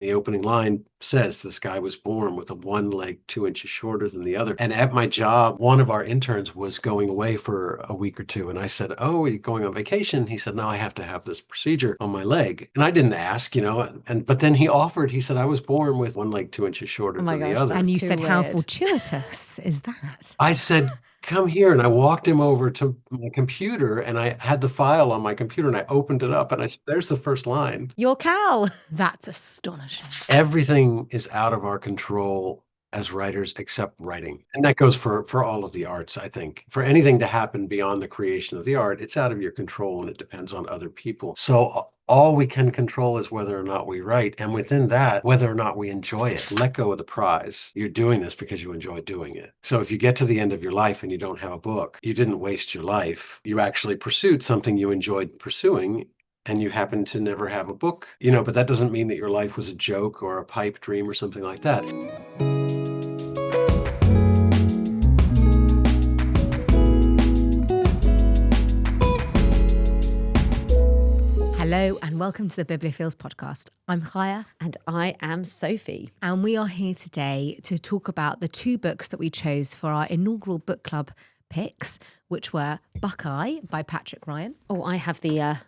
The opening line says this guy was born with one leg 2 inches shorter than the other. And at my job, one of our interns was going away for a week or two. And I said, "Oh, are you going on vacation?" He said, "No, I have to have this procedure on my leg." And I didn't ask, but then he said, "I was born with one leg 2 inches shorter Oh my than the gosh, other." that's And you too said, how weird. fortuitous is that? I said, "Come here." And I walked him over to my computer and I had the file on my computer and I opened it up and I said, "There's the first line." Your Cal. That's astonishing. Everything is out of our control as writers except writing. And that goes for all of the arts, I think. For anything to happen beyond the creation of the art, it's out of your control and it depends on other people. So all we can control is whether or not we write. And within that, whether or not we enjoy it. Let go of the prize. You're doing this because you enjoy doing it. So if you get to the end of your life and you don't have a book, you didn't waste your life. You actually pursued something you enjoyed pursuing and you happen to never have a book, but that doesn't mean that your life was a joke or a pipe dream or something like that. Hello and welcome to the Bibliophiles podcast. I'm Chaya. And I am Sophie. And we are here today to talk about the two books that we chose for our inaugural book club picks, which were Buckeye by Patrick Ryan. Oh, I have the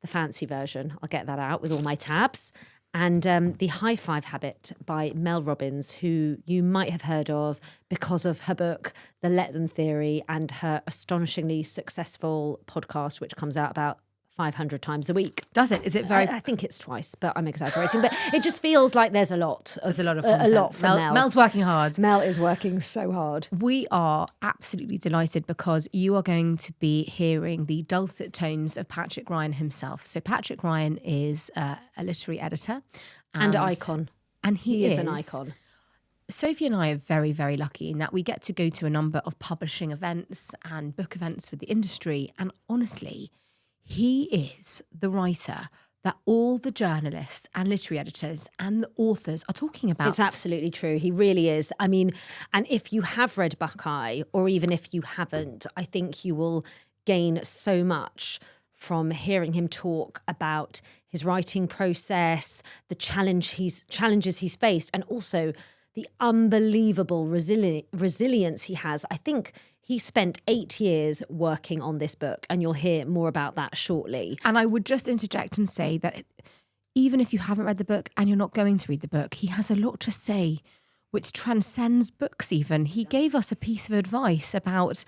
fancy version. I'll get that out with all my tabs. And The High Five Habit by Mel Robbins, who you might have heard of because of her book, The Let Them Theory, and her astonishingly successful podcast, which comes out about 500 times a week. Does it? Is it very... I think it's twice, but I'm exaggerating. But it just feels like there's a lot. There's a lot of content. A lot from Mel. Mel's working hard. Mel is working so hard. We are absolutely delighted because you are going to be hearing the dulcet tones of Patrick Ryan himself. So Patrick Ryan is a literary editor. And icon. And he is an icon. Sophie and I are very, very lucky in that we get to go to a number of publishing events and book events with the industry. And honestly, he is the writer that all the journalists and literary editors and the authors are talking about. It's absolutely true. He really is. I mean, and if you have read Buckeye, or even if you haven't, I think you will gain so much from hearing him talk about his writing process, the challenges he's faced, and also the unbelievable resilience he has. I think he spent 8 years working on this book, and you'll hear more about that shortly. And I would just interject and say that even if you haven't read the book and you're not going to read the book, he has a lot to say which transcends books even. He gave us a piece of advice about,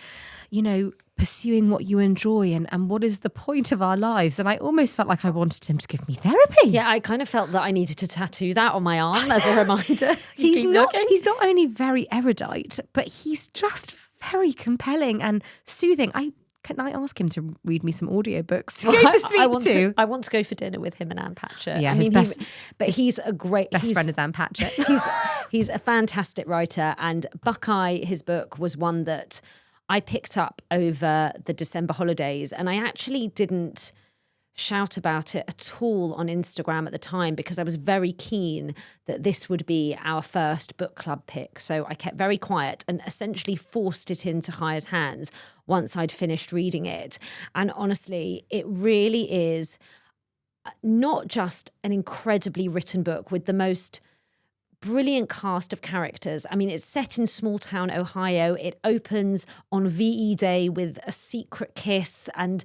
pursuing what you enjoy and what is the point of our lives. And I almost felt like I wanted him to give me therapy. Yeah, I kind of felt that I needed to tattoo that on my arm as a reminder. He's not only very erudite, but he's just very compelling and soothing. Can I ask him to read me some audiobooks to go to sleep I want to go for dinner with him and Anne Patchett. Yeah, he's a great best friend is Anne Patchett. He's a fantastic writer, and Buckeye, his book, was one that I picked up over the December holidays, and I actually didn't shout about it at all on Instagram at the time because I was very keen that this would be our first book club pick. So I kept very quiet and essentially forced it into Chaya's hands once I'd finished reading it. And honestly, it really is not just an incredibly written book with the most brilliant cast of characters. I mean, it's set in small town Ohio. It opens on VE Day with a secret kiss and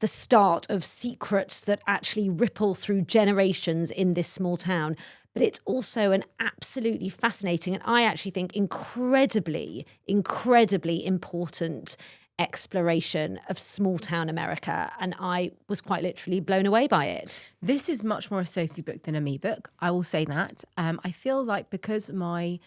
the start of secrets that actually ripple through generations in this small town. But it's also an absolutely fascinating and I actually think incredibly, incredibly important exploration of small town America, and I was quite literally blown away by it. This is much more a Sophie book than a me book. I will say that. I feel like because my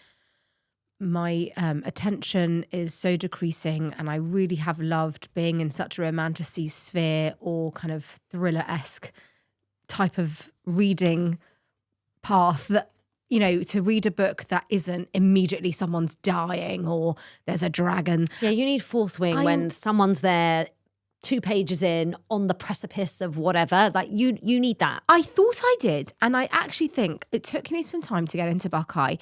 attention is so decreasing, and I really have loved being in such a romantasy sphere or kind of thriller-esque type of reading path that. To read a book that isn't immediately someone's dying or there's a dragon. Yeah, you need fourth wing when someone's there 2 pages in on the precipice of whatever. Like you need that. I thought I did. And I actually think it took me some time to get into Buckeye.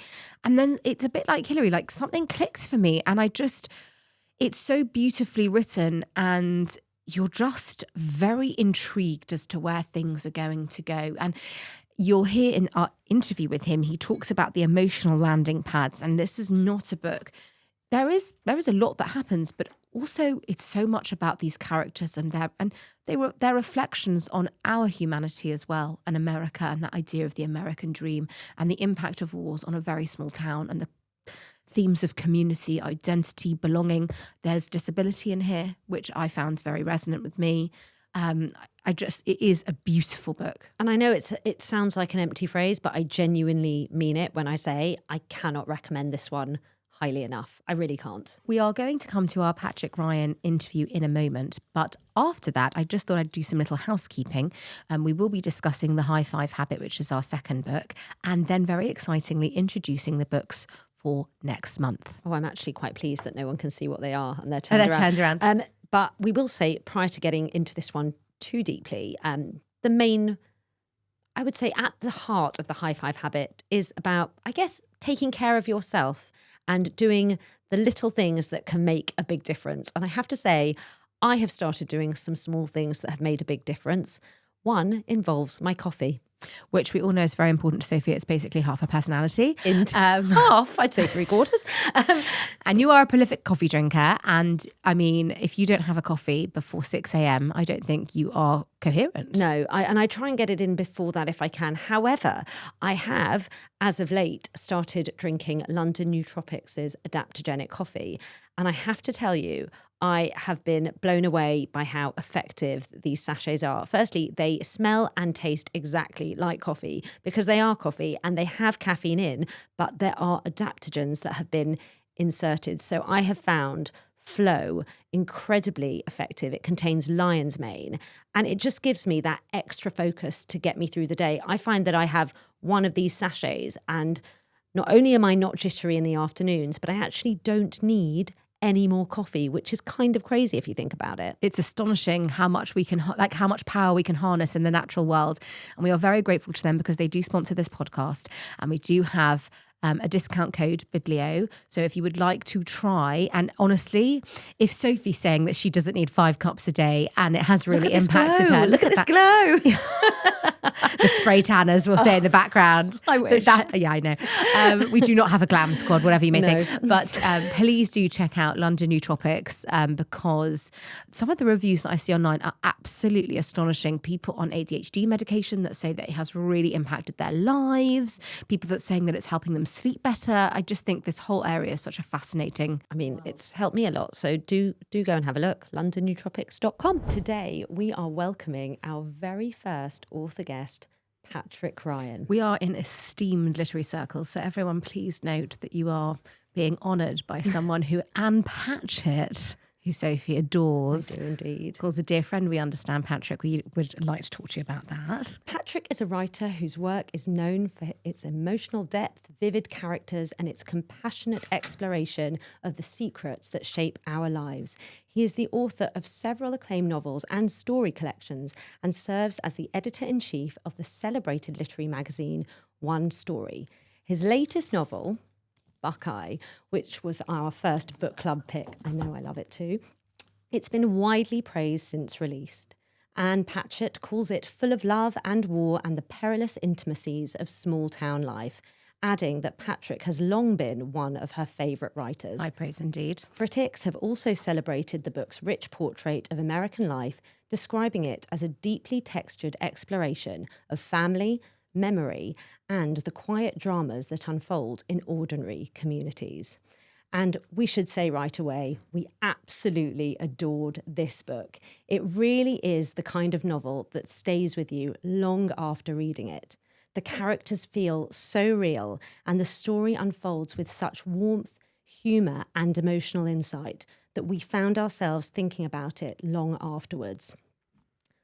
And then it's a bit like Hillary, like something clicked for me. And it's so beautifully written and you're just very intrigued as to where things are going to go. And you'll hear in our interview with him, he talks about the emotional landing pads. And this is not a book. There is a lot that happens, but also it's so much about these characters and their reflections on our humanity as well, and America, and that idea of the American dream and the impact of wars on a very small town, and the themes of community, identity, belonging. There's disability in here, which I found very resonant with me. It is a beautiful book. And I know it sounds like an empty phrase, but I genuinely mean it when I say I cannot recommend this one highly enough. I really can't. We are going to come to our Patrick Ryan interview in a moment, but after that, I just thought I'd do some little housekeeping. We will be discussing The High Five Habit, which is our second book, and then very excitingly introducing the books for next month. Oh, I'm actually quite pleased that no one can see what they are and they're turned around. But we will say, prior to getting into this one too deeply, the main, I would say, at the heart of The High Five Habit is about, I guess, taking care of yourself and doing the little things that can make a big difference. And I have to say, I have started doing some small things that have made a big difference. One involves my coffee. Which we all know is very important to Sophie. It's basically half her personality. Half, I'd say 3/4. And you are a prolific coffee drinker. And I mean, if you don't have a coffee before 6 a.m, I don't think you are coherent. No, I try and get it in before that if I can. However, I have, as of late, started drinking London Nootropics' adaptogenic coffee. And I have to tell you, I have been blown away by how effective these sachets are. Firstly, they smell and taste exactly like coffee because they are coffee and they have caffeine in, but there are adaptogens that have been inserted. So I have found Flow incredibly effective. It contains lion's mane and it just gives me that extra focus to get me through the day. I find that I have one of these sachets and not only am I not jittery in the afternoons, but I actually don't need any more coffee, which is kind of crazy if you think about it. It's astonishing how much we can, how much power we can harness in the natural world. And we are very grateful to them because they do sponsor this podcast. And we do have a discount code, Biblio. So if you would like to try, and honestly, if Sophie's saying that she doesn't need 5 cups a day and it has really impacted her. Look at this glow. The spray tanners will say in the background. I wish. Yeah, I know. We do not have a glam squad, whatever you may think. But please do check out London Nootropics because some of the reviews that I see online are absolutely astonishing. People on ADHD medication that say that it has really impacted their lives. People that saying that it's helping them sleep better. I just think this whole area is such a fascinating. I mean, it's helped me a lot. So do go and have a look. LondonNootropics.com. Today, we are welcoming our very first author guest, Patrick Ryan. We are in esteemed literary circles, so everyone please note that you are being honoured by someone who Anne Patchett, who Sophie adores. I do indeed. Calls a dear friend. We understand, Patrick. We would like to talk to you about that. Patrick is a writer whose work is known for its emotional depth, vivid characters, and its compassionate exploration of the secrets that shape our lives. He is the author of several acclaimed novels and story collections and serves as the editor-in-chief of the celebrated literary magazine One Story. His latest novel, Buckeye, which was our first book club pick. I know I love it too. It's been widely praised since released. Anne Patchett calls it full of love and war and the perilous intimacies of small town life, adding that Patrick has long been one of her favourite writers. I praise indeed. Critics have also celebrated the book's rich portrait of American life, describing it as a deeply textured exploration of family, memory, and the quiet dramas that unfold in ordinary communities. And we should say right away, we absolutely adored this book. It really is the kind of novel that stays with you long after reading it. The characters feel so real, and the story unfolds with such warmth, humour, and emotional insight that we found ourselves thinking about it long afterwards.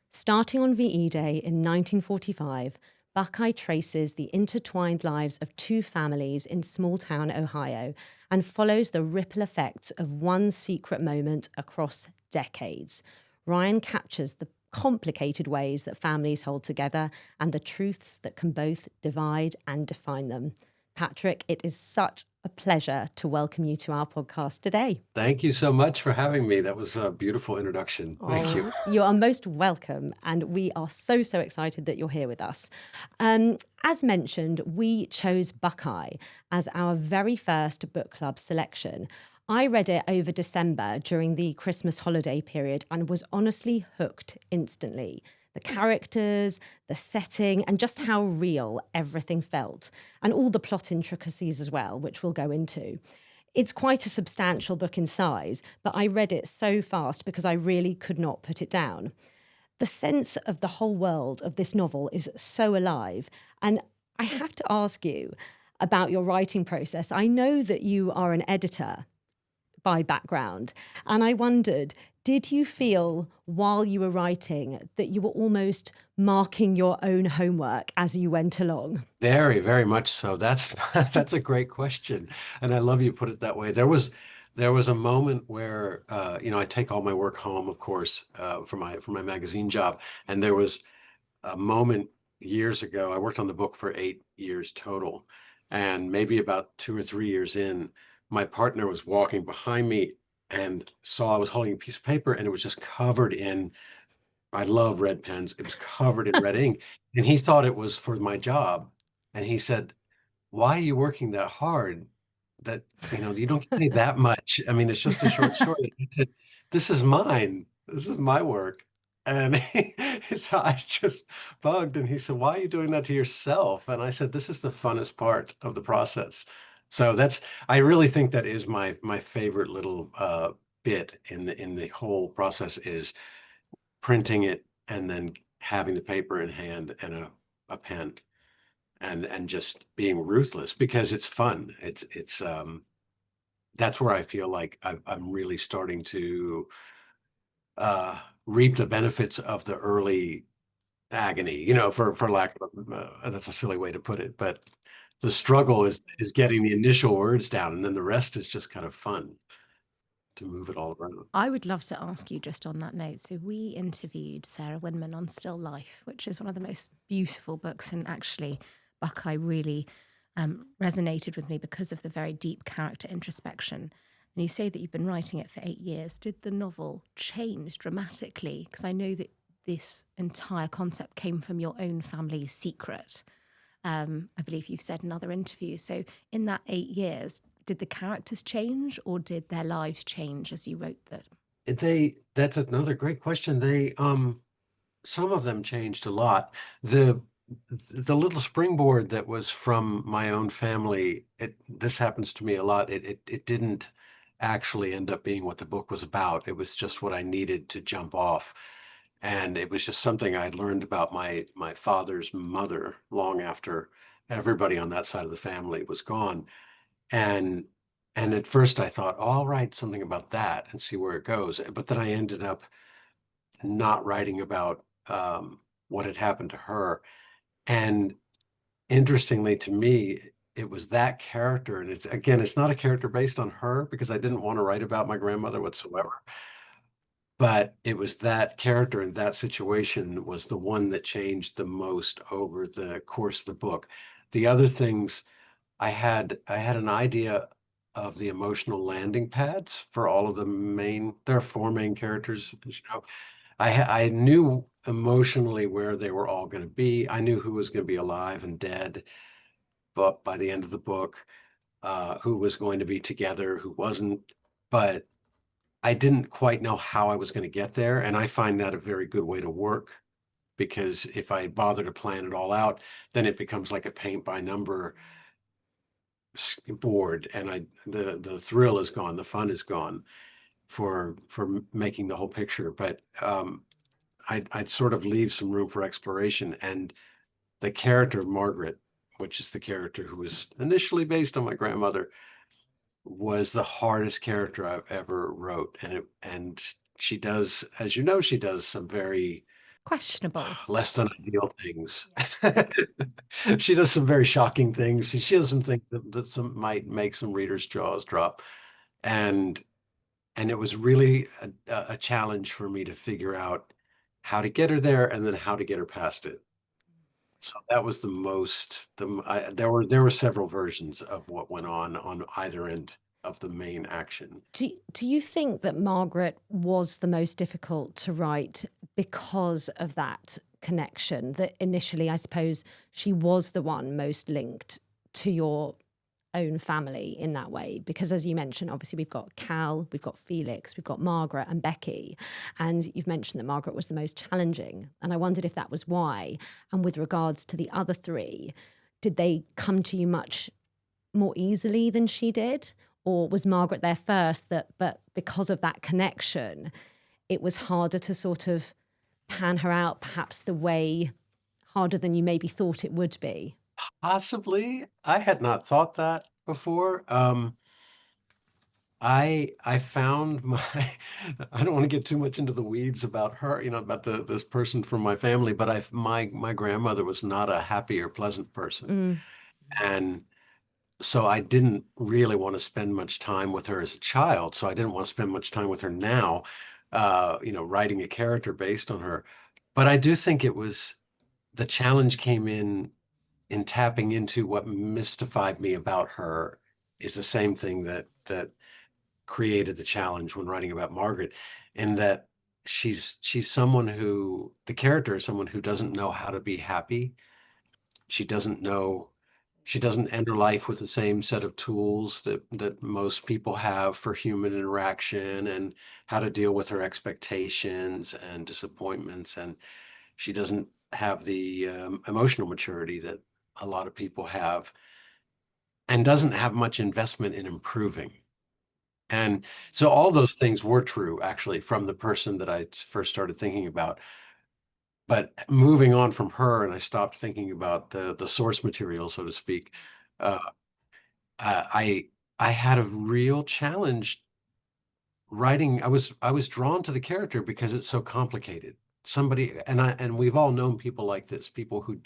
Starting on VE Day in 1945, Buckeye traces the intertwined lives of 2 families in small-town Ohio and follows the ripple effects of one secret moment across decades. Ryan captures the complicated ways that families hold together and the truths that can both divide and define them. Patrick, it is such a pleasure to welcome you to our podcast today. Thank you so much for having me. That was a beautiful introduction. Thank you. You are most welcome, and we are so, so excited that you're here with us. As mentioned, we chose Buckeye as our very first book club selection. I read it over December during the Christmas holiday period and was honestly hooked instantly. The characters, the setting, and just how real everything felt, and all the plot intricacies as well, which we'll go into. It's quite a substantial book in size, but I read it so fast because I really could not put it down. The sense of the whole world of this novel is so alive, and I have to ask you about your writing process. I know that you are an editor by background, and I wondered, did you feel while you were writing that you were almost marking your own homework as you went along? Very, very much so. That's that's a great question, and I love you put it that way. There was a moment where I take all my work home, of course, for my magazine job, and there was a moment years ago. I worked on the book for 8 years total, and maybe about 2 or 3 years in, my partner was walking behind me and saw I was holding a piece of paper, and it was just covered in. I love red pens. It was covered in red ink, and he thought it was for my job, and he said, "Why are you working that hard? That you don't get paid that much. I mean, it's just a short story." He said, "This is mine. This is my work." And his eyes just bugged, and he said, "Why are you doing that to yourself?" And I said, "This is the funnest part of the process." So I really think that is my favorite little bit in the whole process is printing it and then having the paper in hand and a pen and just being ruthless because it's fun. It's that's where I feel like I'm really starting to uh reap the benefits of the early agony, for lack of that's a silly way to put it, but the struggle is getting the initial words down, and then the rest is just kind of fun to move it all around. I would love to ask you just on that note. So, we interviewed Sarah Winman on Still Life, which is one of the most beautiful books. And actually, Buckeye really resonated with me because of the very deep character introspection. And you say that you've been writing it for 8 years. Did the novel change dramatically? Because I know that this entire concept came from your own family's secret. I believe you've said in other interviews. So, in that 8 years, did the characters change or did their lives change as you wrote them? That's another great question. Some of them changed a lot. The the little springboard that was from my own family, this happens to me a lot. It didn't actually end up being what the book was about. It was just what I needed to jump off. And it was just something I learned about my father's mother long after everybody on that side of the family was gone. And and at first I thought, oh, I'll write something about that and see where it goes. But then I ended up not writing about what had happened to her. And interestingly to me, it was that character. And it's not a character based on her because I didn't want to write about my grandmother whatsoever. But it was that character and that situation was the one that changed the most over the course of the book. The other things I had an idea of the emotional landing pads for all of the there are four main characters, as you know. I knew emotionally where they were all going to be. I knew who was going to be alive and dead, but by the end of the book, who was going to be together, who wasn't. But I didn't quite know how I was going to get there, and I find that a very good way to work because if I bother to plan it all out, then it becomes like a paint by number board, and the thrill is gone, the fun is gone for making the whole picture. But I'd sort of leave some room for exploration. And the character of Margaret, which is the character who was initially based on my grandmother, was the hardest character I've ever wrote. And she does, as you know, she does some very Questionable. less than ideal things. She does some very shocking things. She does some things that some might make some readers' jaws drop. And and it was really a challenge for me to figure out how to get her there and then how to get her past it. So that was the most. There were several versions of what went on either end of the main action. Do you think that Margaret was the most difficult to write because of that connection? That initially, I suppose, she was the one most linked to your own family in that way, because as you mentioned, obviously we've got Cal, we've got Felix, we've got Margaret and Becky, and you've mentioned that Margaret was the most challenging, and I wondered if that was why. And with regards to the other three, did they come to you much more easily than she did, or was Margaret there first, but because of that connection it was harder to sort of pan her out, perhaps the way harder than you maybe thought it would be? Possibly, I had not thought that before. I found my I don't want to get too much into the weeds about her, about this person from my family, but my grandmother was not a happy or pleasant person. Mm. And so I didn't really want to spend much time with her as a child. So I didn't want to spend much time with her now, writing a character based on her. But I do think the challenge came in tapping into what mystified me about her is the same thing that created the challenge when writing about Margaret, in that she's someone who the character is someone who doesn't know how to be happy. She doesn't know she doesn't enter life with the same set of tools that most people have for human interaction and how to deal with her expectations and disappointments. And she doesn't have the emotional maturity that a lot of people have, and doesn't have much investment in improving. And so all those things were true, actually, from the person that I first started thinking about. But moving on from her, and I stopped thinking about the source material, so to speak. Uh, I had a real challenge writing. I was drawn to the character because it's so complicated. And we've all known people like this, people who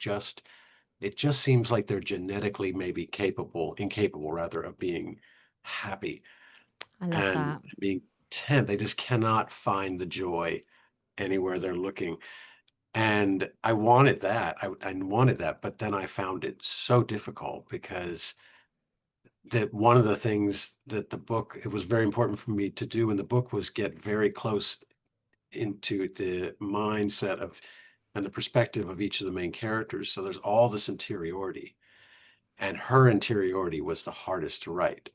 it just seems like they're genetically maybe incapable rather, of being happy I love and that. being content. They just cannot find the joy anywhere they're looking. And I wanted that. I wanted that, but then I found it so difficult because that one of the things that it was very important for me to do in the book was get very close into the mindset of and the perspective of each of the main characters. So there's all this interiority, and her interiority was the hardest to write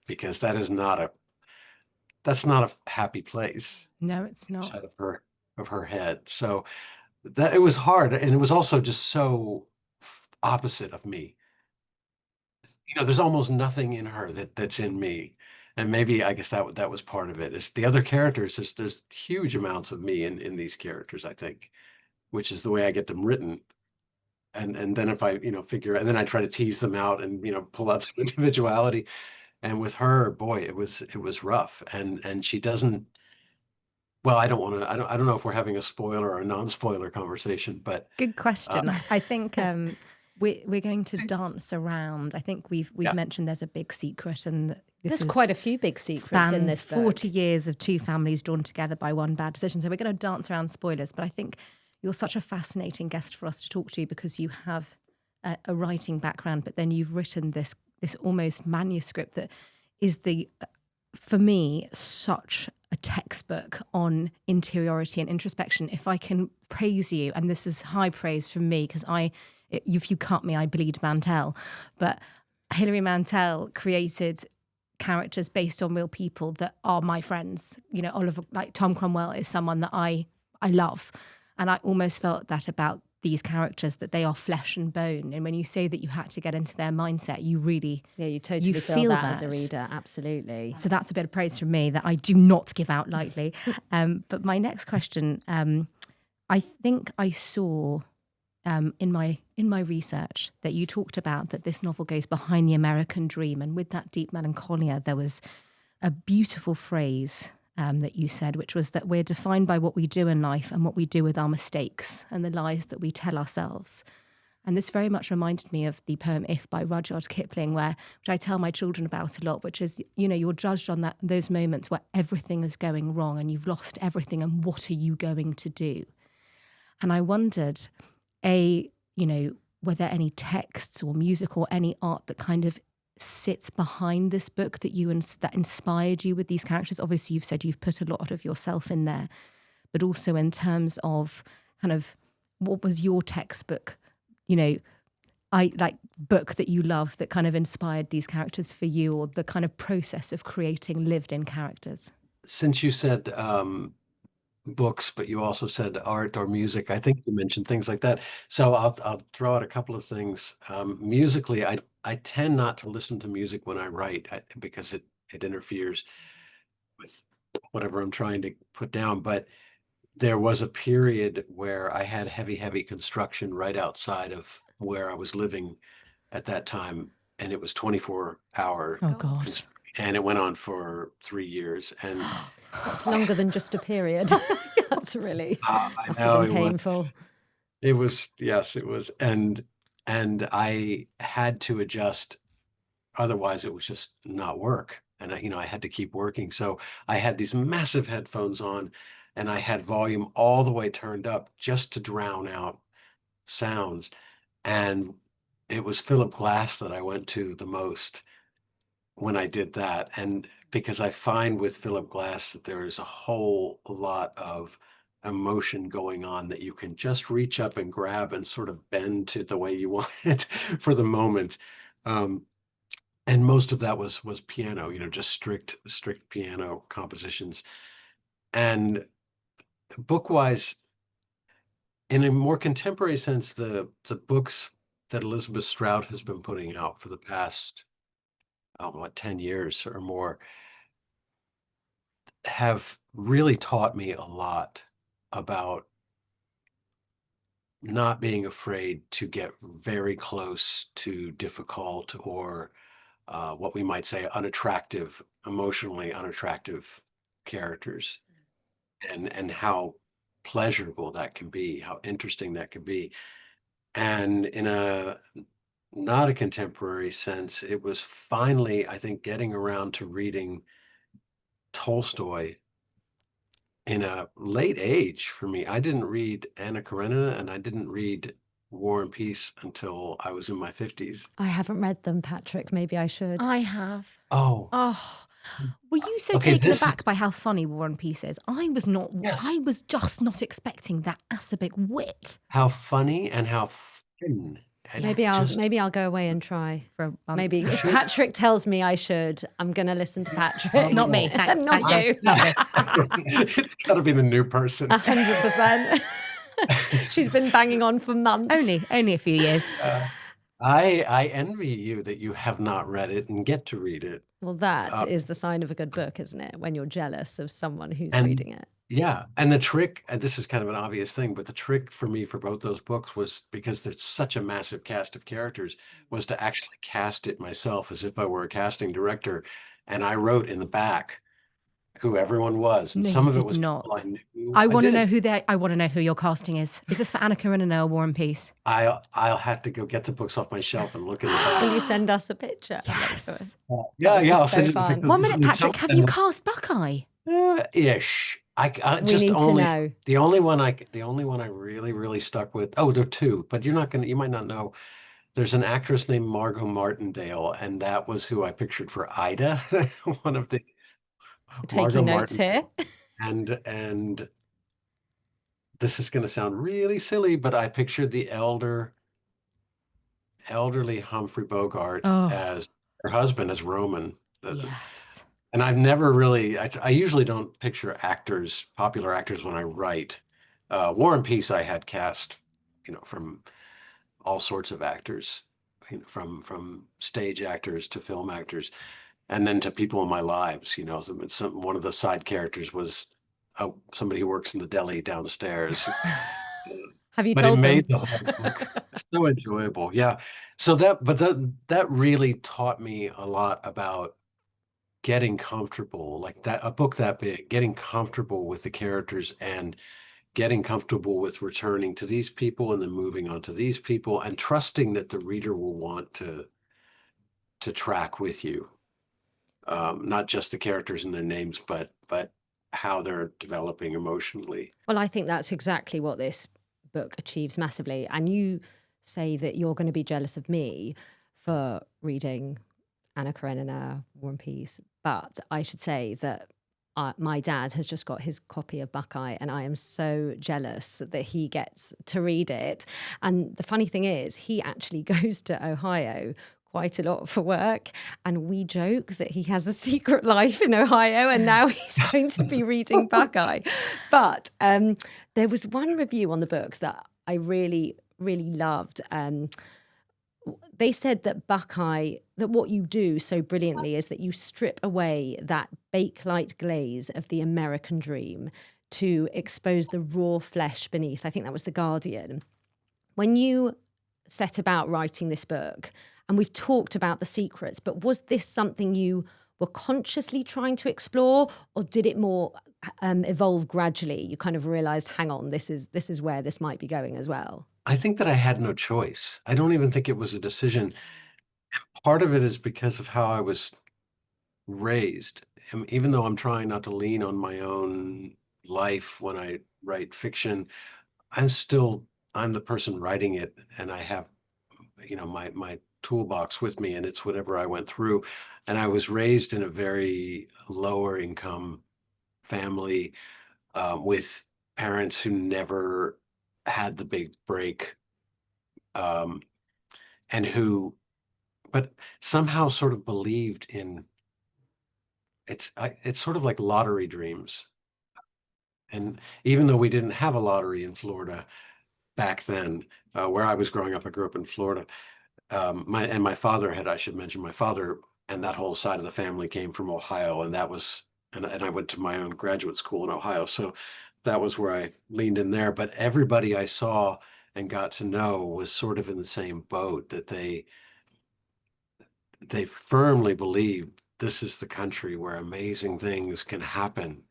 because that's not a happy place No, it's not. inside of her head. So that it was hard, and it was also just so opposite of me. There's almost nothing in her that's in me. And maybe I guess that was part of it. It's the other characters, there's huge amounts of me in these characters, I think, which is the way I get them written. And then if I, figure, and then I try to tease them out and, pull out some individuality. And with her, boy, it was rough. And she doesn't, well, I don't know if we're having a spoiler or a non-spoiler conversation, but Good uh, question. I think we're going to dance around. I think we've yeah. mentioned there's a big secret, and this There's quite a is few big secrets in spans this book. 40 years of two families drawn together by one bad decision. So we're going to dance around spoilers, but I think you're such a fascinating guest for us to talk to because you have a writing background, but then you've written this almost manuscript that is for me, such a textbook on interiority and introspection. If I can praise you, and this is high praise from me because if you cut me, I bleed Mantel. But Hilary Mantel created characters based on real people that are my friends. Oliver, like Tom Cromwell, is someone that I love, and I almost felt that about these characters, that they are flesh and bone. And when you say that you had to get into their mindset, you really You totally feel that as a reader. Absolutely. So that's a bit of praise from me that I do not give out lightly. But my next question, I think I saw in my research that you talked about that this novel goes behind the American dream, and with that deep melancholia, there was a beautiful phrase that you said, which was that we're defined by what we do in life and what we do with our mistakes and the lies that we tell ourselves. And this very much reminded me of the poem If by Rudyard Kipling, which I tell my children about a lot, which is, you're judged on those moments where everything is going wrong and you've lost everything, and what are you going to do? And I wondered, were there any texts or music or any art that kind of sits behind this book that inspired you with these characters? Obviously, you've said you've put a lot of yourself in there, but also in terms of kind of what was your textbook, book that you love that kind of inspired these characters for you, or the kind of process of creating lived-in characters? Since you said books, but you also said art or music, I think you mentioned things like that. So I'll throw out a couple of things. Musically, I tend not to listen to music when I write because it interferes with whatever I'm trying to put down. But there was a period where I had heavy construction right outside of where I was living at that time, and it was 24-hour, Oh, God. and it went on for 3 years. And That's longer than just a period. That's really I must know have been it was. painful. It was, yes, it was. And I had to adjust. Otherwise, it was just not work. And I had to keep working. So I had these massive headphones on, and I had volume all the way turned up just to drown out sounds. And it was Philip Glass that I went to the most when I did that. And because I find with Philip Glass that there is a whole lot of emotion going on that you can just reach up and grab and sort of bend to the way you want it for the moment. And most of that was piano, just strict piano compositions. And book-wise, in a more contemporary sense, the books that Elizabeth Strout has been putting out for the past 10 years or more have really taught me a lot about not being afraid to get very close to difficult or what we might say unattractive, emotionally unattractive characters, and how pleasurable that can be, how interesting that can be. And in a not a contemporary sense, it was finally, I think, getting around to reading Tolstoy in a late age for me. I didn't read Anna Karenina and I didn't read War and Peace until I was in my 50s. I haven't read them, Patrick. Maybe I should. I have. Oh, Oh, were you so Okay, taken this is- aback by how funny War and Peace is? I was not. Yes. I was just not expecting that acerbic wit. how funny and how thin. And Maybe just- I'll go away and try. For a month. Maybe if Patrick tells me I should, I'm going to listen to Patrick. Not me. Thanks. Not Thank you. It's got to be the new person. 100%. She's been banging on for months. Only a few years. I envy you that you have not read it and get to read it. Well, that is the sign of a good book, isn't it? When you're jealous of someone who's And- reading it. Yeah. And the trick, and this is kind of an obvious thing, but the trick for me for both those books was, because there's such a massive cast of characters, was to actually cast it myself as if I were a casting director. And I wrote in the back who everyone was. And No, some you of it did was not. people I knew. I want to did. know I want to know who your casting is. Is this for Anna Karenina or War and Peace? I'll have to go get the books off my shelf and look in the back. Will you send us a picture? Yes. Yeah, be I'll so send you the fun. pictures. 1 minute, There's Patrick. Have you cast Buckeye? Ish. I We just need only to know. the only one I really stuck with. Oh, there are two, but you might not know. There's an actress named Margot Martindale, and that was who I pictured for Ida. One of the Taking notes here. And this is going to sound really silly, but I pictured the elderly Humphrey Bogart Oh. as her husband, as Roman. Yes. And I've never really, I usually don't picture popular actors when I write. War and Peace, I had cast, from all sorts of actors, from stage actors to film actors, and then to people in my lives. One of the side characters was somebody who works in the deli downstairs. Have you But it told them? made the whole book so enjoyable. Yeah. So that really taught me a lot about getting comfortable, like that, a book that big, getting comfortable with the characters and getting comfortable with returning to these people and then moving on to these people and trusting that the reader will want to track with you. Not just the characters and their names, but how they're developing emotionally. Well, I think that's exactly what this book achieves massively. And you say that you're going to be jealous of me for reading Anna Karenina, War and Peace, but I should say that my dad has just got his copy of Buckeye, and I am so jealous that he gets to read it. And the funny thing is, he actually goes to Ohio quite a lot for work, and we joke that he has a secret life in Ohio, and now he's going to be reading Buckeye. But there was one review on the book that I really, really loved. They said that Buckeye, that what you do so brilliantly is that you strip away that bakelite glaze of the American dream to expose the raw flesh beneath. I think that was The Guardian. When you set about writing this book, and we've talked about the secrets, but was this something you were consciously trying to explore, or did it more evolve gradually? You kind of realized, hang on, this is where this might be going as well. I think that I had no choice. I don't even think it was a decision. Part of it is because of how I was raised. Even though I'm trying not to lean on my own life when I write fiction, I'm the person writing it, and I have, my toolbox with me, and it's whatever I went through. And I was raised in a very lower income family with parents who never had the big break, and who, but somehow sort of believed in it's sort of like lottery dreams. And even though we didn't have a lottery in Florida back then, where I was growing up, I grew up in Florida. My father I should mention, my father and that whole side of the family came from Ohio, and I went to my own graduate school in Ohio. So that was where I leaned in there. But everybody I saw and got to know was sort of in the same boat, that they firmly believed this is the country where amazing things can happen.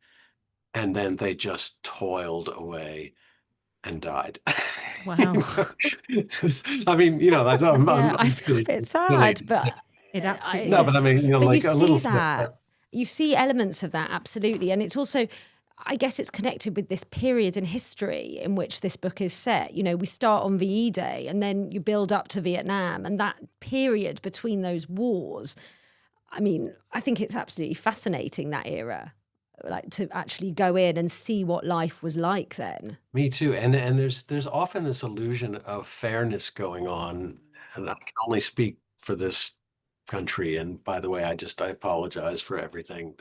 And then they just toiled away and died. Wow. I mean, I feel a bit sad, but It absolutely no, but I is. mean, but like you a see little that. You see elements of that, absolutely. And it's also, I guess it's connected with this period in history in which this book is set. We start on VE Day, and then you build up to Vietnam, and that period between those wars. I mean, I think it's absolutely fascinating, that era, like to actually go in and see what life was like then. Me too. And there's often this illusion of fairness going on, and I can only speak for this country. And by the way, I apologize for everything.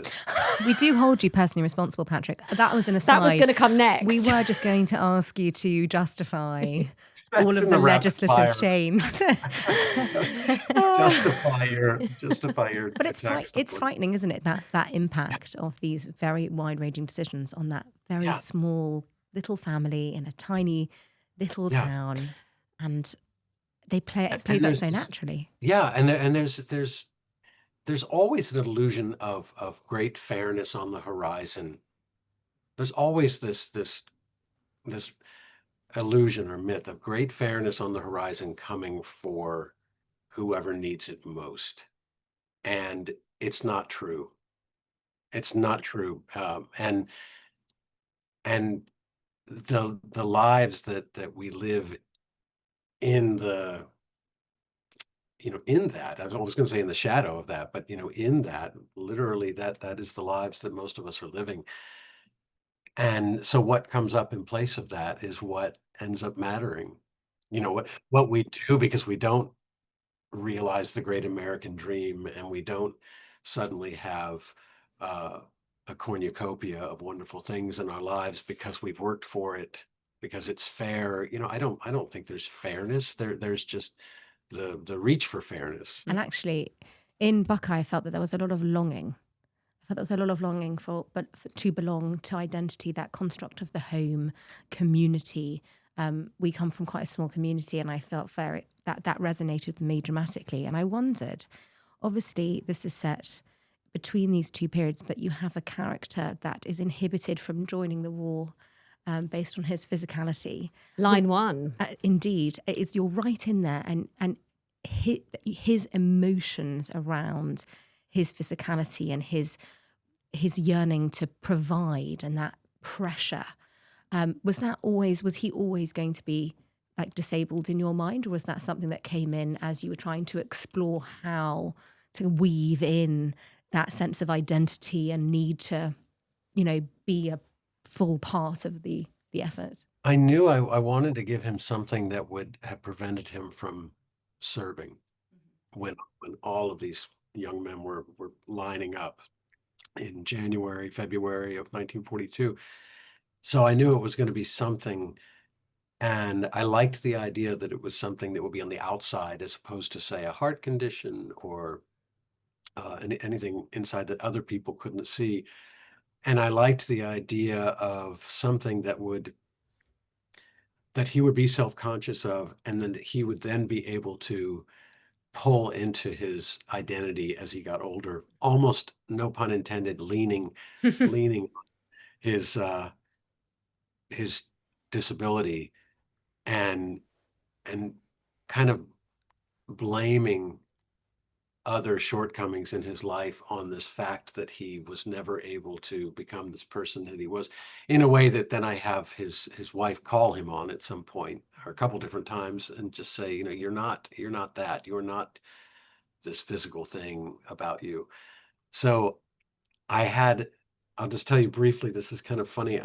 We do hold you personally responsible, Patrick. That was an aside. That was going to come next. We were just going to ask you to justify That's all of in the rapid fire. legislative change. justify your But it's attacks. it's frightening, isn't it? That impact of these very wide-ranging decisions on that very small little family in a tiny little town, and it plays out so naturally. Yeah, and there's always an illusion of great fairness on the horizon. There's always this illusion or myth of great fairness on the horizon coming for whoever needs it most. And it's not true. It's not true. And the lives that we live in in that, I was going to say in the shadow of that, but in that, literally that is the lives that most of us are living. And so what comes up in place of that is what ends up mattering. What we do, because we don't realize the great American dream, and we don't suddenly have a cornucopia of wonderful things in our lives because we've worked for it, because it's fair. I don't think there's fairness. There's just the reach for fairness. And actually, in Buckeye, I felt that there was a lot of longing. I felt there was a lot of longing to belong, to identity, that construct of the home, community. We come from quite a small community, and I felt that resonated with me dramatically. And I wondered, obviously, this is set between these two periods, but you have a character that is inhibited from joining the war based on his physicality. Line one. Indeed. You're right in there. And his emotions around his physicality and his yearning to provide, and that pressure, was he always going to be like disabled in your mind, or was that something that came in as you were trying to explore how to weave in that sense of identity and need to, be a full part of the effort? I knew I wanted to give him something that would have prevented him from serving when all of these young men were lining up in January, February of 1942. So I knew it was going to be something, and I liked the idea that it was something that would be on the outside as opposed to, say, a heart condition or anything inside that other people couldn't see. And I liked the idea of something that he would be self-conscious of, and then he would then be able to pull into his identity as he got older, almost, no pun intended, leaning his his disability and and kind of blaming other shortcomings in his life on this fact that he was never able to become this person that he was, in a way that then I have his wife call him on at some point or a couple different times and just say, you're not that, you're not this physical thing about you. So I'll just tell you briefly, this is kind of funny.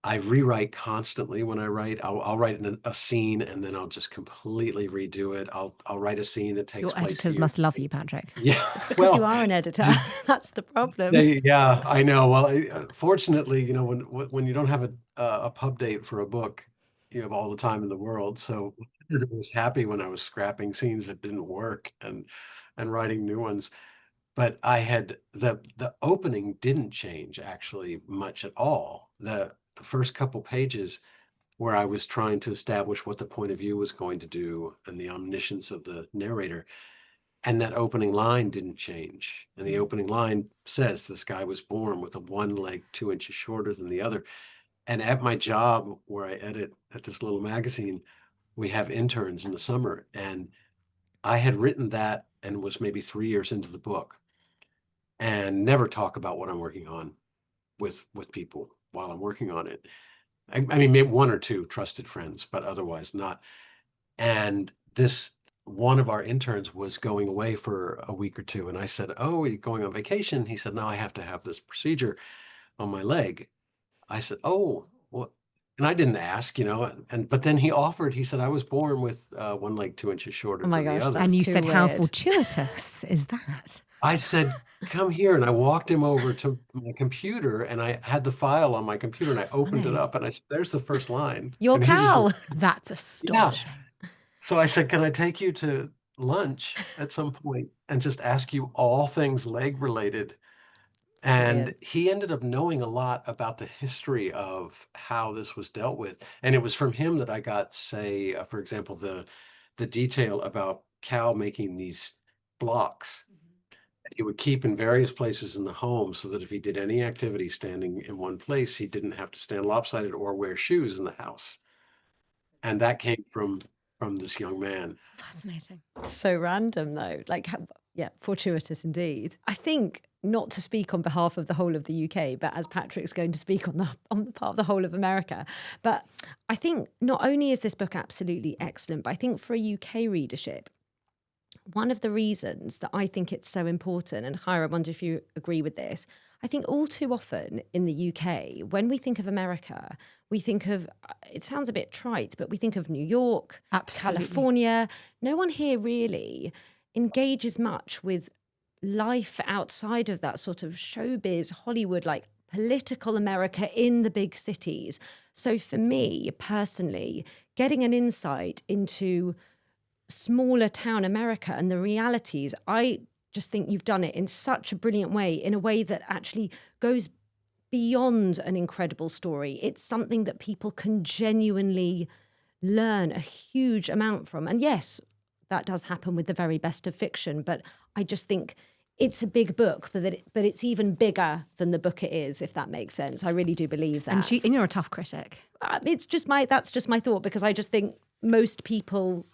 I rewrite constantly when I write. I'll write a scene and then I'll just completely redo it. I'll write a scene that takes Your place editors here. must love you, Patrick. Yeah, It's because well, you are an editor. That's the problem. yeah, I know. Well, fortunately, when you don't have a pub date for a book, you have all the time in the world. So I was happy when I was scrapping scenes that didn't work and writing new ones. But I had the opening didn't change actually much at all. The first couple pages where I was trying to establish what the point of view was going to do and the omniscience of the narrator. And that opening line didn't change. And the opening line says this guy was born with a one leg 2 inches shorter than the other. And at my job where I edit at this little magazine, we have interns in the summer. And I had written that and was maybe 3 years into the book and never talk about what I'm working on with people while I'm working on it. I mean, maybe one or two trusted friends, but otherwise not. And this one of our interns was going away for a week or two. And I said, "Oh, are you going on vacation?" He said, "No, I have to have this procedure on my leg." I said, "Oh, what?" And I didn't ask, but then he said, "I was born with one leg 2 inches shorter Oh my than the gosh, other." that's And you too said, how weird. fortuitous is that? I said, "Come here." And I walked him over to my computer and I had the file on my computer and I opened it Funny. up and I said, "There's the first line." Your And he just, Cal. That's yeah. astonishing. So I said, "Can I take you to lunch at some point and just ask you all things leg related?" And Brilliant. he ended up knowing a lot about the history of how this was dealt with. And it was from him that I got, say, for example, the detail about Cal making these blocks that he would keep in various places in the home so that if he did any activity standing in one place, he didn't have to stand lopsided or wear shoes in the house. And that came from this young man. Fascinating. So random though. Yeah, fortuitous indeed. I think, not to speak on behalf of the whole of the UK, but as Patrick's going to speak on the part of the whole of America, but I think not only is this book absolutely excellent, but I think for a UK readership, one of the reasons that I think it's so important, and Hira, I wonder if you agree with this, I think all too often in the UK, when we think of America, we think of, it sounds a bit trite, but we think of New York, Absolutely. California. No one here really engages much with life outside of that sort of showbiz, Hollywood, like political America in the big cities. So for me personally, getting an insight into smaller town America and the realities, I just think you've done it in such a brilliant way, in a way that actually goes beyond an incredible story. It's something that people can genuinely learn a huge amount from. And yes, that does happen with the very best of fiction, but I just think it's a big book, but it's even bigger than the book it is, if that makes sense. I really do believe that. And you're a tough critic. That's just my thought, because I just think most people,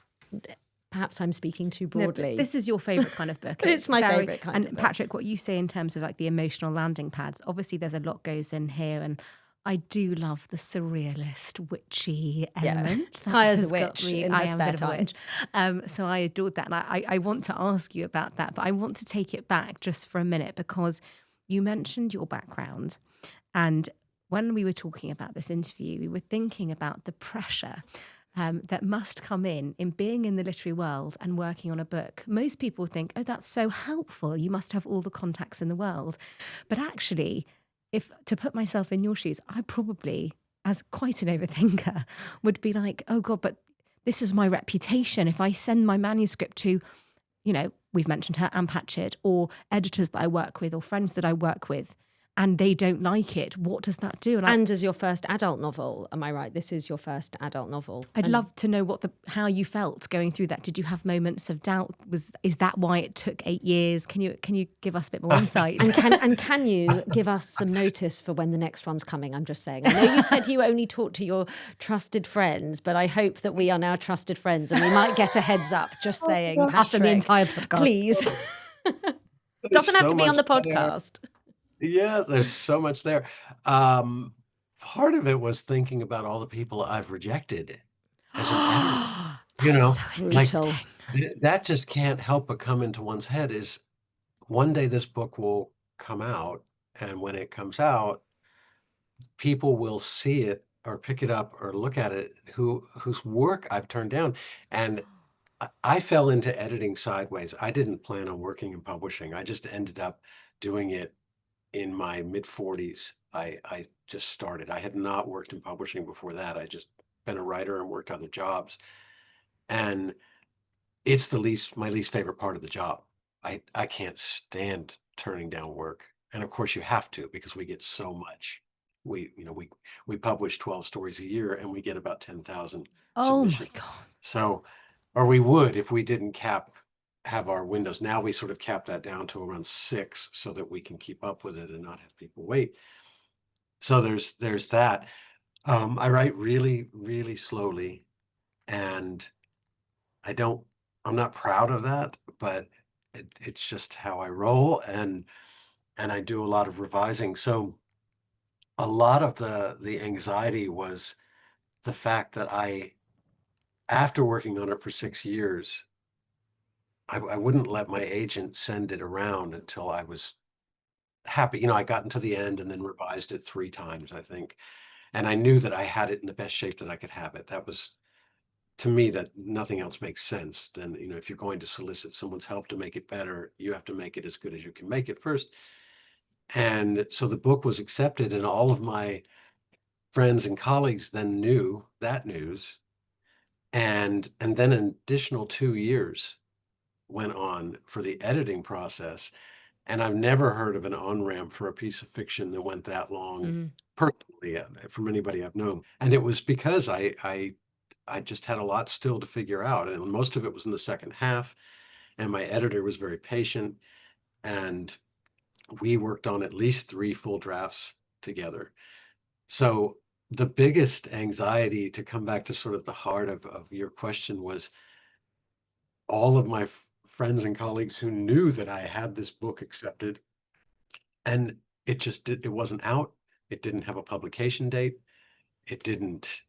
perhaps I'm speaking too No, broadly. but this is your favourite kind of book. It's my favourite kind and of book. Patrick, what you say in terms of like the emotional landing pads, obviously there's a lot goes in here, and I do love the surrealist, witchy element. That Kaya's a has got witch me. in I her am a spare bit of a time. witch. So I adored that. And I want to ask you about that, but I want to take it back just for a minute because you mentioned your background. And when we were talking about this interview, we were thinking about the pressure that must come in being in the literary world and working on a book. Most people think, oh, that's so helpful. You must have all the contacts in the world. But actually, if to put myself in your shoes, I probably, as quite an overthinker, would be like, oh God, but this is my reputation. If I send my manuscript to, we've mentioned her, Anne Patchett, or editors that I work with or friends that I work with, and they don't like it, what does that do? And as your first adult novel, am I right? This is your first adult novel. I'd love to know how you felt going through that. Did you have moments of doubt? Is that why it took 8 years? Can you give us a bit more insight? And can you give us some notice for when the next one's coming? I'm just saying. I know you said you only talk to your trusted friends, but I hope that we are now trusted friends and we might get a heads up. Just saying, Patrick. Us and the entire podcast. Please. Doesn't have to be on the podcast. Yeah, there's so much there. Part of it was thinking about all the people I've rejected as an editor. That's so like Brutal. that just can't help but come into one's head is one day this book will come out, and when it comes out, people will see it or pick it up or look at it whose work I've turned down. And I fell into editing sideways. I didn't plan on working in publishing. I just ended up doing it in my mid-40s. I just started. I had not worked in publishing before that. I just been a writer and worked other jobs. And it's my least favorite part of the job. I can't stand turning down work. And of course you have to because we get so much. We publish 12 stories a year and we get about 10,000 Oh my submissions. God. So, or we would if we didn't have our windows. Now we sort of cap that down to around 6 so that we can keep up with it and not have people wait. So there's that. I write really, really slowly, and I'm not proud of that, but it's just how I roll, and I do a lot of revising. So a lot of the anxiety was the fact that after working on it for 6 years, I wouldn't let my agent send it around until I was happy. I got into the end and then revised it 3 times, I think. And I knew that I had it in the best shape that I could have it. That was, to me, that nothing else makes sense. Then, if you're going to solicit someone's help to make it better, you have to make it as good as you can make it first. And so the book was accepted, and all of my friends and colleagues then knew that news. And then an additional 2 years went on for the editing process. And I've never heard of an on-ramp for a piece of fiction that went that long, personally, from anybody I've known. And it was because I just had a lot still to figure out, and most of it was in the second half. And my editor was very patient, and we worked on at least 3 full drafts together. So the biggest anxiety, to come back to sort of the heart of your question, was all of my friends and colleagues who knew that I had this book accepted, and it wasn't out. It didn't have a publication date. It didn't,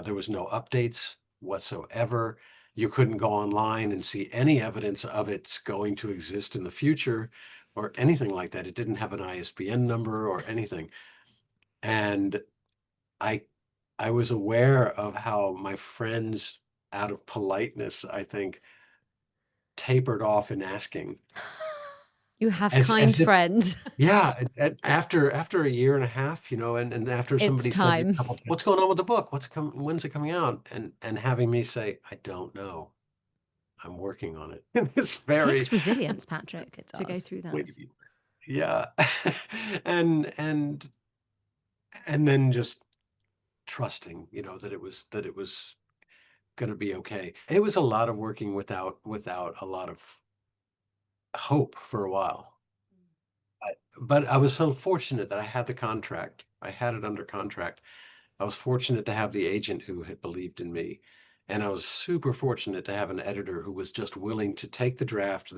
there was no updates whatsoever. You couldn't go online and see any evidence of it's going to exist in the future or anything like that. It didn't have an ISBN number or anything. And I was aware of how my friends, out of politeness, I think, tapered off in asking. You have As kind if, friends. yeah, after a year and a half, and after It's somebody said a time. couple times, "What's going on with the book? When's it coming out?" And having me say, "I don't know. I'm working on it." It's It very, takes resilience, Patrick, It to go does. through that. yeah, and then just trusting, that it was going to be okay. It was a lot of working without a lot of hope for a while. But I was so fortunate that I had the contract. I had it under contract. I was fortunate to have the agent who had believed in me. And I was super fortunate to have an editor who was just willing to take the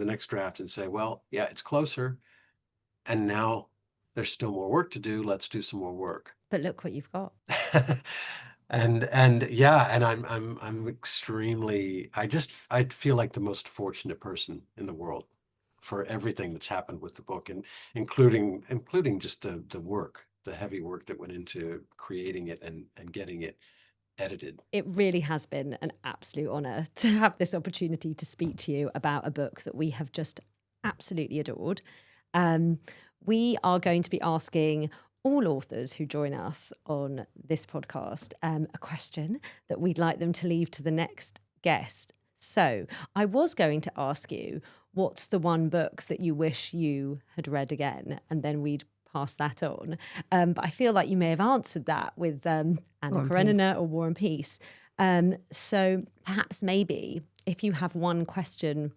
next draft, and say, well, yeah, it's closer. And now there's still more work to do. Let's do some more work. But look what you've got. And yeah, and I'm extremely, I feel like the most fortunate person in the world for everything that's happened with the book, and including just the work, the heavy work that went into creating it and getting it edited. It really has been an absolute honour to have this opportunity to speak to you about a book that we have just absolutely adored. We are going to be asking all authors who join us on this podcast a question that we'd like them to leave to the next guest. So I was going to ask you, what's the one book that you wish you had read again? And then we'd pass that on. But I feel like you may have answered that with Anna War and Karenina or War and Peace. So perhaps maybe if you have one question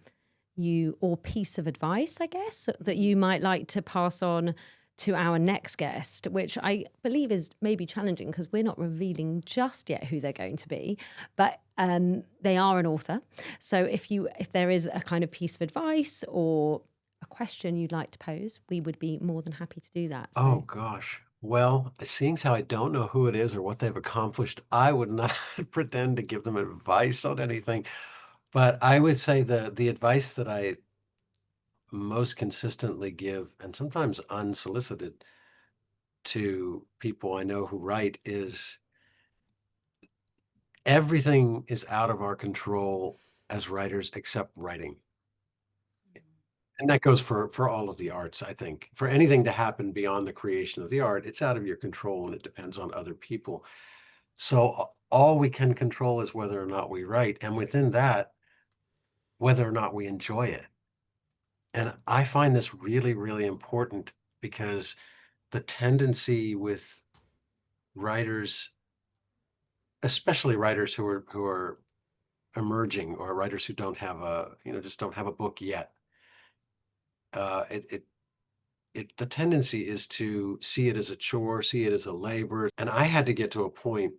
or piece of advice, I guess, that you might like to pass on to our next guest, which I believe is maybe challenging because we're not revealing just yet who they're going to be, but they are an author. So if there is a kind of piece of advice or a question you'd like to pose, we would be more than happy to do that. So. Oh gosh. Well, seeing as how I don't know who it is or what they've accomplished, I would not pretend to give them advice on anything. But I would say the advice that I most consistently give, and sometimes unsolicited, to people I know who write is everything is out of our control as writers except writing. And that goes for all of the arts, I think. For anything to happen beyond the creation of the art, it's out of your control and it depends on other people. So all we can control is whether or not we write, and within that, whether or not we enjoy it. And I find this really, really important because the tendency with writers, especially writers who are emerging, or writers who don't have just don't have a book yet, the tendency is to see it as a chore, see it as a labor. And I had to get to a point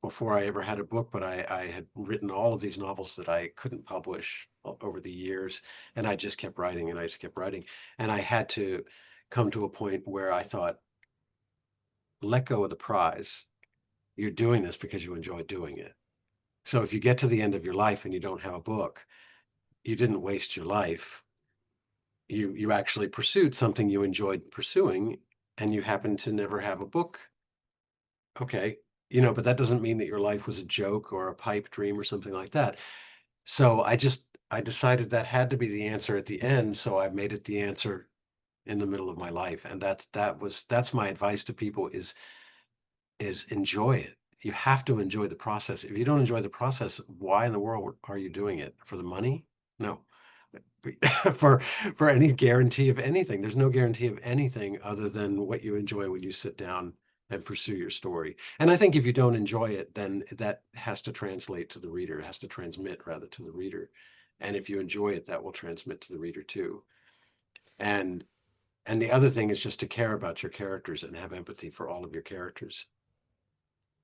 before I ever had a book, but I had written all of these novels that I couldn't publish over the years, and I just kept writing and I just kept writing. And I had to come to a point where I thought, let go of the prize. You're doing this because you enjoy doing it. So if you get to the end of your life and you don't have a book, you didn't waste your life. You actually pursued something you enjoyed pursuing, and you happen to never have a book. Okay, but that doesn't mean that your life was a joke or a pipe dream or something like that. So I decided that had to be the answer at the end, so I made it the answer in the middle of my life. And that's my advice to people is enjoy it. You have to enjoy the process. If you don't enjoy the process, why in the world are you doing it? For the money? No. For any guarantee of anything. There's no guarantee of anything other than what you enjoy when you sit down and pursue your story. And I think if you don't enjoy it, then that has to translate to the reader, has to transmit rather to the reader. And if you enjoy it, that will transmit to the reader too. And the other thing is just to care about your characters and have empathy for all of your characters.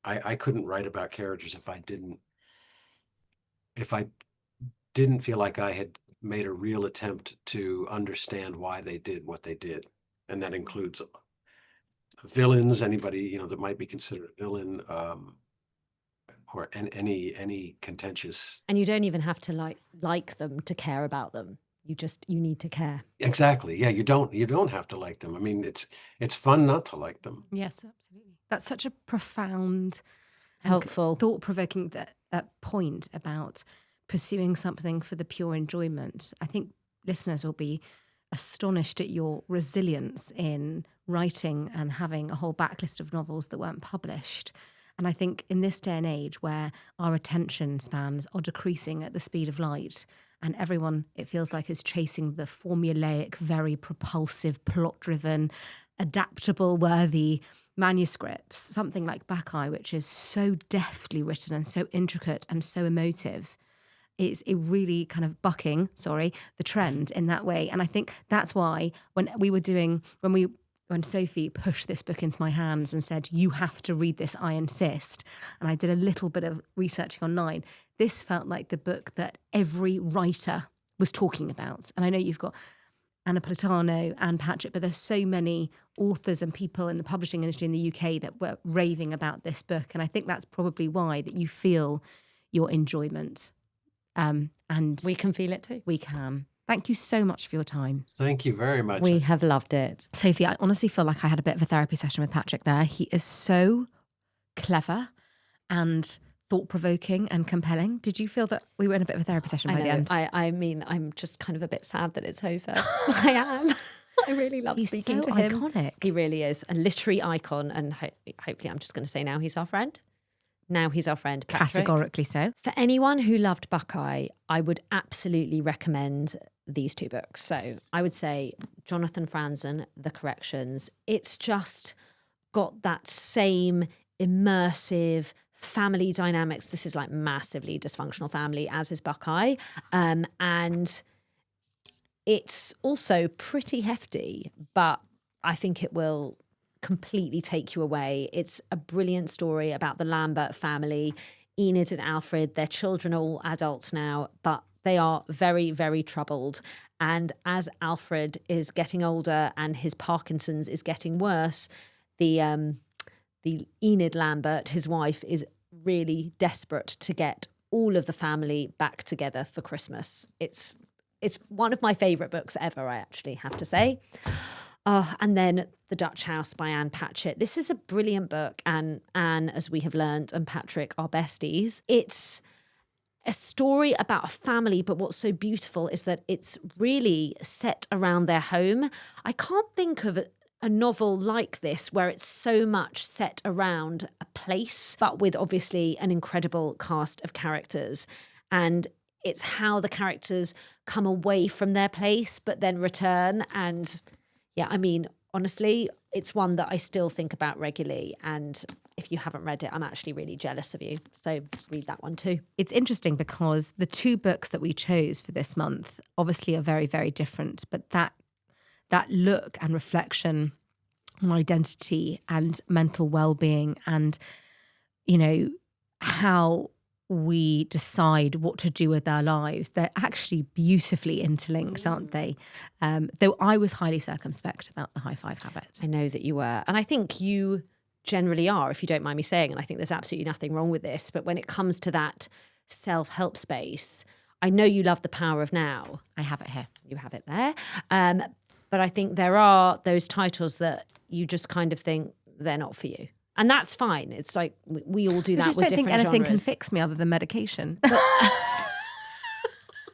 I couldn't write about characters if I didn't feel like I had made a real attempt to understand why they did what they did. And that includes villains, anybody, that might be considered a villain, or any contentious. And you don't even have to like them to care about them. You need to care. Exactly. Yeah, you don't have to like them. I mean, it's fun not to like them. Yes, absolutely. That's such a profound, helpful, thought-provoking point about pursuing something for the pure enjoyment. I think listeners will be astonished at your resilience in writing and having a whole backlist of novels that weren't published. And I think in this day and age where our attention spans are decreasing at the speed of light, and everyone, it feels like, is chasing the formulaic, very propulsive, plot-driven, adaptable, worthy manuscripts, something like Buckeye, which is so deftly written and so intricate and so emotive, it's a really kind of bucking the trend in that way. And I think that's why when Sophie pushed this book into my hands and said, you have to read this, I insist, and I did a little bit of researching online, this felt like the book that every writer was talking about. And I know you've got Anna Politano, Anne Patchett, but there's so many authors and people in the publishing industry in the UK that were raving about this book. And I think that's probably why that you feel your enjoyment. And We can feel it too. we can. Thank you so much for your time. Thank you very much. We have loved it. Sophie, I honestly feel like I had a bit of a therapy session with Patrick there. He is so clever and thought-provoking and compelling. Did you feel that we were in a bit of a therapy session by the end? I mean, I'm just kind of a bit sad that it's over. I am. I really love He's speaking so to him. iconic. He really is a literary icon, and hopefully, I'm just going to say now he's our friend. Now he's our friend, Patrick. Categorically so. For anyone who loved Buckeye, I would absolutely recommend these 2 books. So I would say Jonathan Franzen, The Corrections. It's just got that same immersive family dynamics. This is like massively dysfunctional family, as is Buckeye. And it's also pretty hefty, but I think it will completely take you away. It's a brilliant story about the Lambert family, Enid and Alfred. Their children are all adults now, but they are very, very troubled. And as Alfred is getting older and his Parkinson's is getting worse, the Enid Lambert, his wife, is really desperate to get all of the family back together for Christmas. It's one of my favourite books ever, I actually have to say. And then The Dutch House by Anne Patchett. This is a brilliant book, and Anne, as we have learned, and Patrick are besties. It's a story about a family, but what's so beautiful is that it's really set around their home. I can't think of a novel like this where it's so much set around a place, but with obviously an incredible cast of characters. And it's how the characters come away from their place, but then return. And yeah, I mean, honestly, it's one that I still think about regularly. And if you haven't read it, I'm actually really jealous of you. So read that one too. It's interesting because the 2 books that we chose for this month obviously are very, very different. But that look and reflection on identity and mental well-being and, you know, how we decide what to do with our lives, they're actually beautifully interlinked, aren't they? Though I was highly circumspect about the high 5 habit. I know that you were. And I think you generally are, if you don't mind me saying, and I think there's absolutely nothing wrong with this, but when it comes to that self-help space, I know you love The Power of Now. I have it here. You have it there. But I think there are those titles that you just kind of think they're not for you. And that's fine. It's like we all do that with different genres. I just don't think anything can fix me other than medication.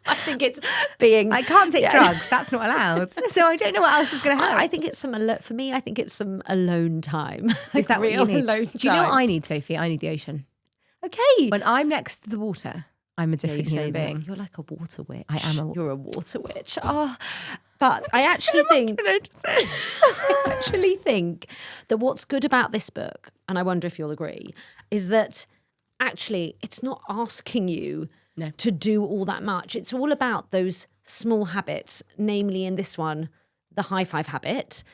I think it's being... I can't take drugs. That's not allowed. So I don't know what else is going to help. I think it's for me, I think it's some alone time. Is that real what you need? alone time? Do you know what I need, Sophie? I need the ocean. Okay. When I'm next to the water, I'm a different human that. being. You're like a water witch. I am You're a water witch. Oh, but I actually think... I actually think that what's good about this book, and I wonder if you'll agree, is that actually it's not asking you to do all that much. It's all about those small habits, namely in this one, the high 5 habit,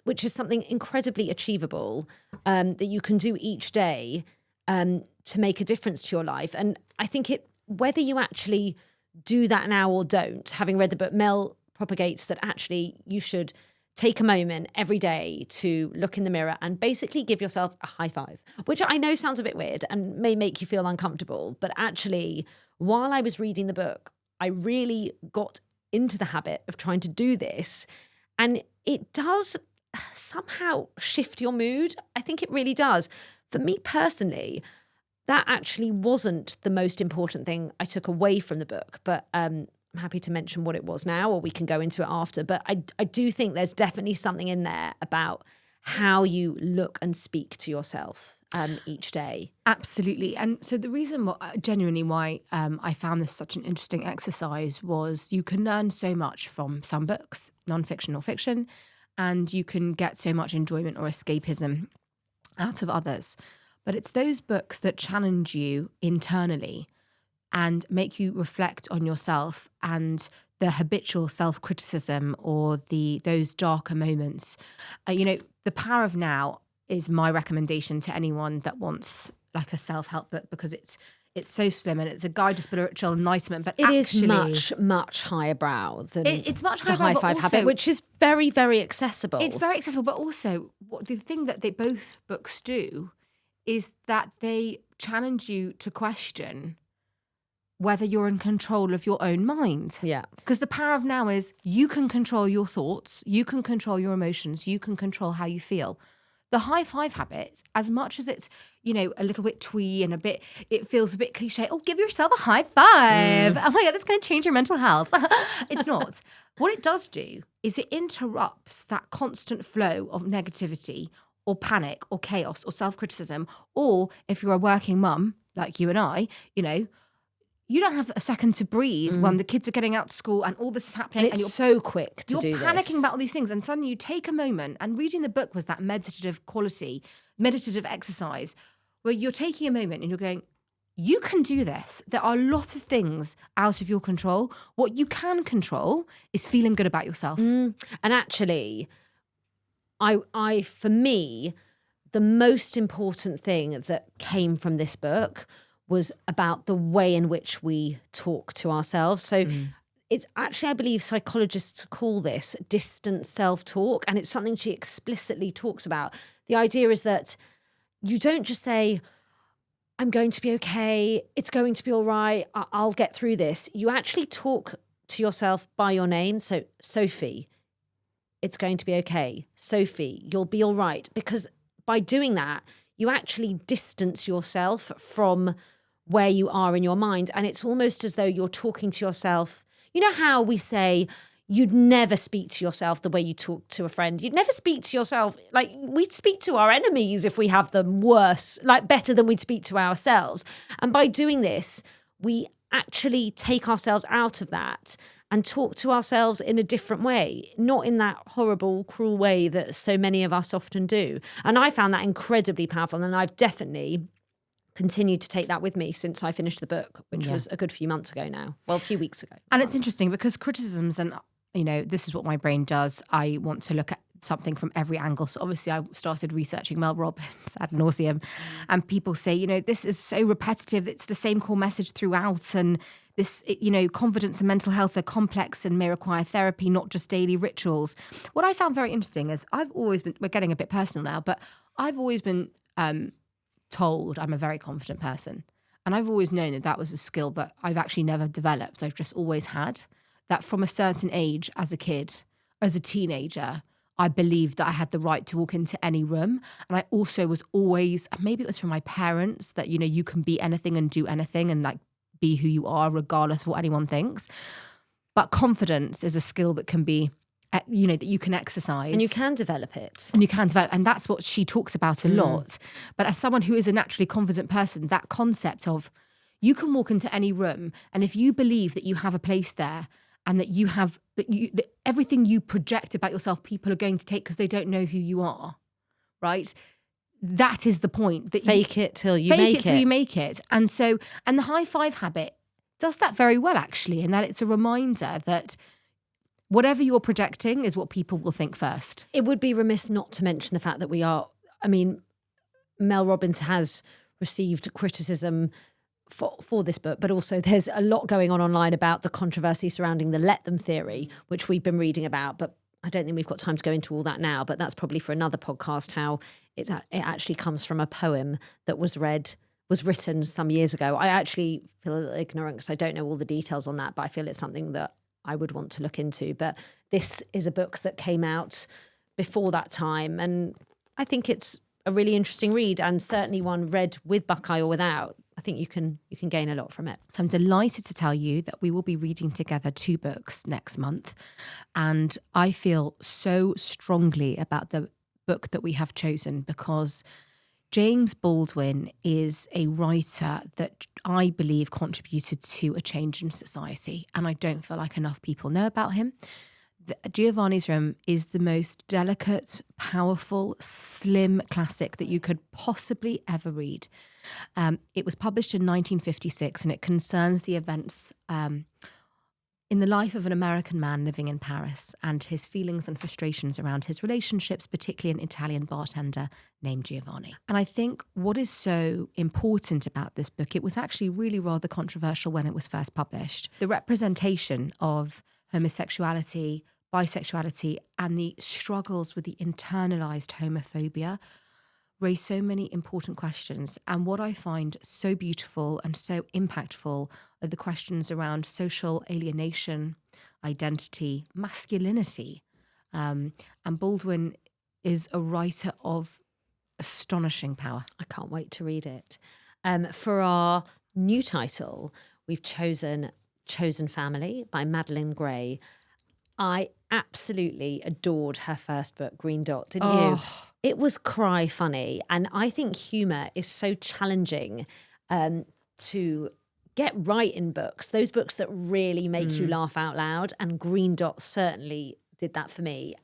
which is something incredibly achievable that you can do each day to make a difference to your life. And I think whether you actually do that now or don't, having read the book, Mel propagates that actually you should take a moment every day to look in the mirror and basically give yourself a high 5, which I know sounds a bit weird and may make you feel uncomfortable. But actually, while I was reading the book, I really got into the habit of trying to do this. And it does somehow shift your mood. I think it really does. For me personally, that actually wasn't the most important thing I took away from the book. But I'm happy to mention what it was now, or we can go into it after. But I do think there's definitely something in there about how you look and speak to yourself each day. Absolutely. And so the reason genuinely why I found this such an interesting exercise was you can learn so much from some books, non-fiction or fiction, and you can get so much enjoyment or escapism out of others. But it's those books that challenge you internally and make you reflect on yourself and the habitual self-criticism or those darker moments. The Power of Now is my recommendation to anyone that wants like a self-help book, because It's so slim, and it's a guide to spiritual enlightenment. But It is actually, much higher brow than it's much the higher brow, High but Five also- Habit, which is very, very accessible. It's very accessible, but also the thing that they both books do is that they challenge you to question whether you're in control of your own mind. Yeah. Because the power of now is you can control your thoughts, you can control your emotions, you can control how you feel. The High Five Habit, as much as it's, a little bit twee and it feels a bit cliche. Oh, give yourself a high five. Oh my God, that's going to change your mental health. It's not. What it does do is it interrupts that constant flow of negativity or panic or chaos or self-criticism. Or if you're a working mum like you and I, you don't have a second to breathe when the kids are getting out to school and all this is happening. And it's so quick to do You're this. panicking about all these things, and suddenly you take a moment, and reading the book was that meditative exercise, where you're taking a moment and you're going, you can do this. There are a lot of things out of your control. What you can control is feeling good about yourself. And actually, I for me, the most important thing that came from this book was about the way in which we talk to ourselves. So it's actually, I believe psychologists call this distant self-talk, and it's something she explicitly talks about. The idea is that you don't just say, I'm going to be okay, it's going to be all right, I'll get through this. You actually talk to yourself by your name. So, Sophie, it's going to be okay. Sophie, you'll be all right. Because by doing that, you actually distance yourself from where you are in your mind. And it's almost as though you're talking to yourself. You know how we say you'd never speak to yourself the way you talk to a friend. You'd never speak to yourself. Like, we'd speak to our enemies if we have them worse, like better than we'd speak to ourselves. And by doing this, we actually take ourselves out of that and talk to ourselves in a different way, not in that horrible, cruel way that so many of us often do. And I found that incredibly powerful. And I've definitely continued to take that with me since I finished the book, which was a good few months ago now. Well, a few weeks ago. And it's interesting because criticisms, and this is what my brain does. I want to look at something from every angle. So obviously I started researching Mel Robbins ad nauseum, and people say, this is so repetitive. It's the same core message throughout. And this, confidence and mental health are complex and may require therapy, not just daily rituals. What I found very interesting is we're getting a bit personal now, but I've always been told I'm a very confident person. And I've always known that was a skill that I've actually never developed. I've just always had that from a certain age as a kid, as a teenager, I believed that I had the right to walk into any room. And I also was always, maybe it was from my parents, that, you can be anything and do anything and like be who you are regardless of what anyone thinks. But confidence is a skill that can be, that you can exercise. And you can develop it. And that's what she talks about a lot. But as someone who is a naturally confident person, that concept of you can walk into any room, and if you believe that you have a place there and that you have, that everything you project about yourself, people are going to take because they don't know who you are, right? That is the point. That Fake it till you make it. Fake it till you make it. And the High Five Habit does that very well, actually, in that it's a reminder that whatever you're projecting is what people will think first. It would be remiss not to mention the fact that Mel Robbins has received criticism for this book, but also there's a lot going on online about the controversy surrounding the let them theory, which we've been reading about, but I don't think we've got time to go into all that now, but that's probably for another podcast, how it actually comes from a poem that was written some years ago. I actually feel a little ignorant because I don't know all the details on that, but I feel it's something that I would want to look into. But this is a book that came out before that time, and I think it's a really interesting read, and certainly one read with Buckeye or without. I think you can gain a lot from it. So I'm delighted to tell you that we will be reading together 2 books next month. And I feel so strongly about the book that we have chosen because James Baldwin is a writer that I believe contributed to a change in society. And I don't feel like enough people know about him. Giovanni's Room is the most delicate, powerful, slim classic that you could possibly ever read. It was published in 1956 and it concerns the events in the life of an American man living in Paris and his feelings and frustrations around his relationships, particularly an Italian bartender named Giovanni. And I think what is so important about this book, it was actually really rather controversial when it was first published. The representation of homosexuality, bisexuality, and the struggles with the internalized homophobia raise so many important questions. And what I find so beautiful and so impactful are the questions around social alienation, identity, masculinity. And Baldwin is a writer of astonishing power. I can't wait to read it. For our new title, we've chosen Family by Madeline Gray. I absolutely adored her first book, Green Dot, didn't you? It was cry funny. And I think humour is so challenging to get right in books, those books that really make you laugh out loud. And Green Dot certainly did that for me.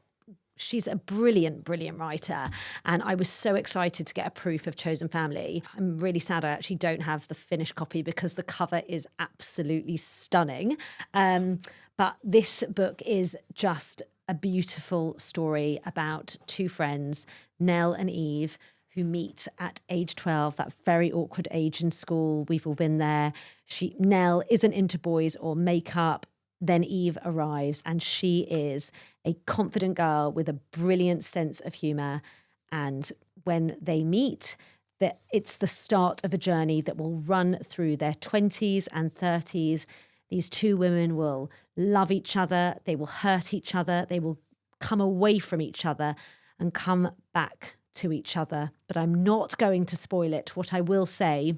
She's a brilliant, brilliant writer. And I was so excited to get a proof of Chosen Family. I'm really sad I actually don't have the finished copy because the cover is absolutely stunning. But this book is just a beautiful story about two friends, Nell and Eve, who meet at age 12, that very awkward age in school. We've all been there. Nell isn't into boys or makeup. Then Eve arrives and she is a confident girl with a brilliant sense of humour. And when they meet, it's the start of a journey that will run through their 20s and 30s. These two women will love each other. They will hurt each other. They will come away from each other and come back to each other. But I'm not going to spoil it. What I will say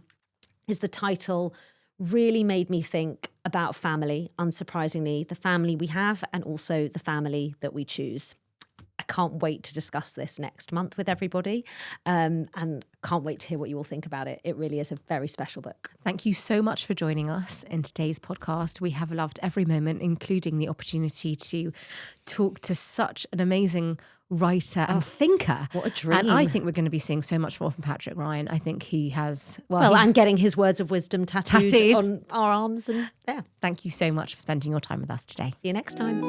is the title really made me think about family, unsurprisingly, the family we have and also the family that we choose. I can't wait to discuss this next month with everybody and can't wait to hear what you all think about it. It really is a very special book. Thank you so much for joining us in today's podcast. We have loved every moment, including the opportunity to talk to such an amazing writer and thinker. What a dream. And I think we're going to be seeing so much more from Patrick Ryan. I think he has... and getting his words of wisdom tattooed on our arms. And yeah. Thank you so much for spending your time with us today. See you next time.